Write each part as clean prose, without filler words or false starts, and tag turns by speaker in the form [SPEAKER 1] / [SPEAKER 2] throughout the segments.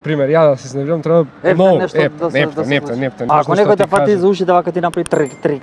[SPEAKER 1] Пример, ја да се изнервирам, треба
[SPEAKER 2] Ефтен нешто да се
[SPEAKER 1] нефтен.
[SPEAKER 2] Ако некој те фати за ушите, вака ти направи трик.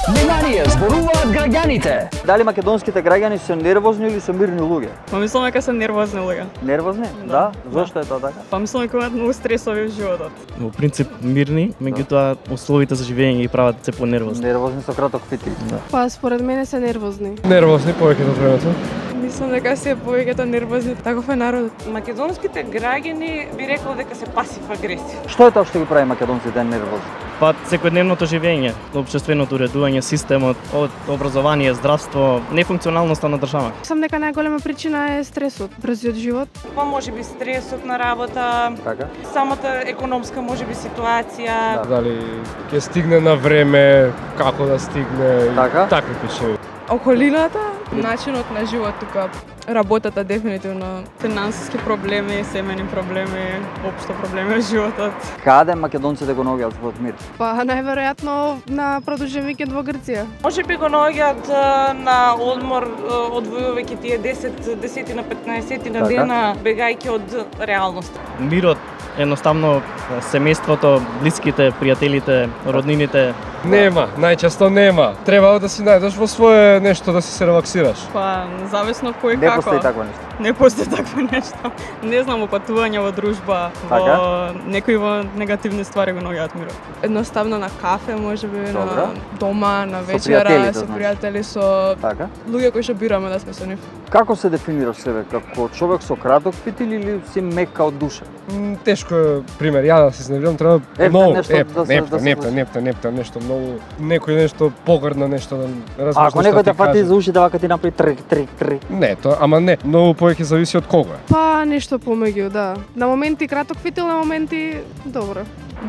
[SPEAKER 3] Внимание, зборуваат граѓаните.
[SPEAKER 2] Дали македонските граѓани се нервозни или се мирни луѓе?
[SPEAKER 4] Па мислам дека се нервозни луѓе.
[SPEAKER 2] Нервозни? Да. Зошто е тоа така?
[SPEAKER 4] Па мислам дека имаат многу стресови во животот.
[SPEAKER 5] Во принцип мирни, меѓутоа условите за живење ги прават се понервозни.
[SPEAKER 2] Нервозни со краток фитил.
[SPEAKER 6] Па според мене се нервозни.
[SPEAKER 1] Нервозни повеќето од времето.
[SPEAKER 6] Мислам дека се повеќето нервозни, таков е народот.
[SPEAKER 7] Македонските граѓани би рекол дека се пасив агресив.
[SPEAKER 2] Што е тоа што ги прави македонците нервозни?
[SPEAKER 5] Па секојдневното живење, општественото уредување, системот, од образование, здравство, нефункционалноста на држава.
[SPEAKER 6] Мислам дека најголема причина е стресот, брзиот живот.
[SPEAKER 7] Па можеби стресот на работа,
[SPEAKER 2] Така?
[SPEAKER 7] самата економска можеби ситуација.
[SPEAKER 1] Дали ќе стигне на време, како да стигне, и
[SPEAKER 2] Така?
[SPEAKER 1] такви причини.
[SPEAKER 6] Околината, начинот на живот тука, работата дефинитивно.
[SPEAKER 4] Финансиски проблеми, семејни проблеми, општо проблеми во животот.
[SPEAKER 2] Каде македонците го наоѓаат својот мир?
[SPEAKER 6] Па најверојатно на продолжен викенд во Грција.
[SPEAKER 7] Можеби го наоѓаат на одмор, одвојувајќи тие 10 на 15 на
[SPEAKER 2] Така.
[SPEAKER 7] дена, бегајќи од реалноста.
[SPEAKER 5] Мирот, едноставно семејството, блиските, пријателите, роднините.
[SPEAKER 1] Нема, најчесто нема. Треба да си најдеш во свое нешто да си се релаксираш.
[SPEAKER 4] Па зависно кој
[SPEAKER 2] Не
[SPEAKER 4] како.
[SPEAKER 2] постои такво нешто.
[SPEAKER 4] Не постои такво нешто. Не знам, во патување, во дружба,
[SPEAKER 2] Така?
[SPEAKER 4] во некои во негативни ствари го наоѓаат мирот.
[SPEAKER 6] Едноставно на кафе, можеби
[SPEAKER 2] Добро.
[SPEAKER 6] на дома, на
[SPEAKER 2] Со
[SPEAKER 6] вечера,
[SPEAKER 2] пријателите,
[SPEAKER 6] со
[SPEAKER 2] значи.
[SPEAKER 6] пријатели, со
[SPEAKER 2] Така?
[SPEAKER 6] луѓе кои што бираме да сме со нив.
[SPEAKER 2] Како се дефинираш себе? Како човек со краток фитил или си мека од душа?
[SPEAKER 1] Тешко е, пример, ја да се изнервирам, треба
[SPEAKER 2] Ефтен
[SPEAKER 1] многу,
[SPEAKER 2] нешто да се
[SPEAKER 1] нефтен, нешто многу, некој нешто погрдно нешто да разбереш
[SPEAKER 2] Ако некој те фати за ушите, вака ти направи трик.
[SPEAKER 1] Не, тоа, ама не, многу повеќе зависи од кого е.
[SPEAKER 6] Па нешто помеѓу, да. На моменти краток фитил, на моменти добро.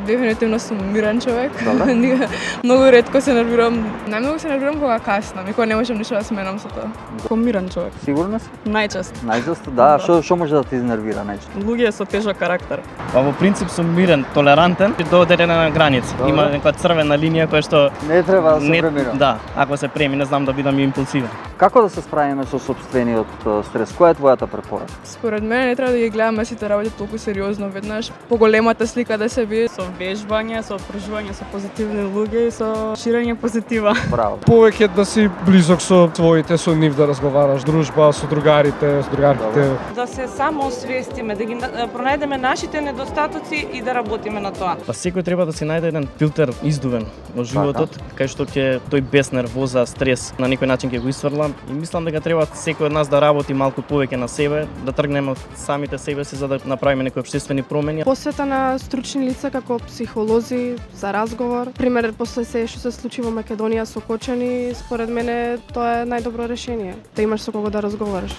[SPEAKER 6] Дефинитивно сум мирен човек.
[SPEAKER 2] Добра.
[SPEAKER 6] Многу ретко се нервирам. Најмногу се нервирам кога каснам и кога не можам ништо да сменам со тоа.
[SPEAKER 4] Како мирен човек.
[SPEAKER 2] Сигурна си?
[SPEAKER 4] Најчесто.
[SPEAKER 2] Најчесто, да. Што може да те изнервира најчесто?
[SPEAKER 4] Луѓе со тежок карактер.
[SPEAKER 5] Па во принцип сум мирен, толерантен до одредена граница.
[SPEAKER 2] Добро.
[SPEAKER 5] Има некоја црвена линија која што
[SPEAKER 2] Не треба да се премира.
[SPEAKER 5] да, ако се преми, не знам да бидам импулсивен.
[SPEAKER 2] Како да се справиме со сопствениот стрес? Која е твојата препорака?
[SPEAKER 6] Според мене не треба да ги гледаме сите работи толку сериозно веднаш. Поголемата слика да се види
[SPEAKER 4] Со вежбање, со опружување со позитивни луѓе и со ширење позитива.
[SPEAKER 2] Браво.
[SPEAKER 1] Повеќе да си близок со твоите, со нив да разговараш, дружба, со другарите, со другарките.
[SPEAKER 7] Да се само освестиме, да ги пронајдеме нашите недостатоци и да работиме на тоа.
[SPEAKER 5] Па секој треба да си најде еден филтер издувен во животот, кај што ќе тој без нервоза, стрес на некој начин ќе го исфрла. И мислам дека треба секој од нас да работи малку повеќе на себе, да тргнеме од самите себе си за да направиме некои општествени промени.
[SPEAKER 6] посвета на стручни лица како психолози за разговор. Пример, после се што се случи во Македонија со Кочани, според мене тоа е најдобро решение. Да имаш со кого да разговараш.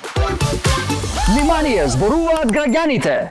[SPEAKER 3] Внимание, зборуваат граѓаните.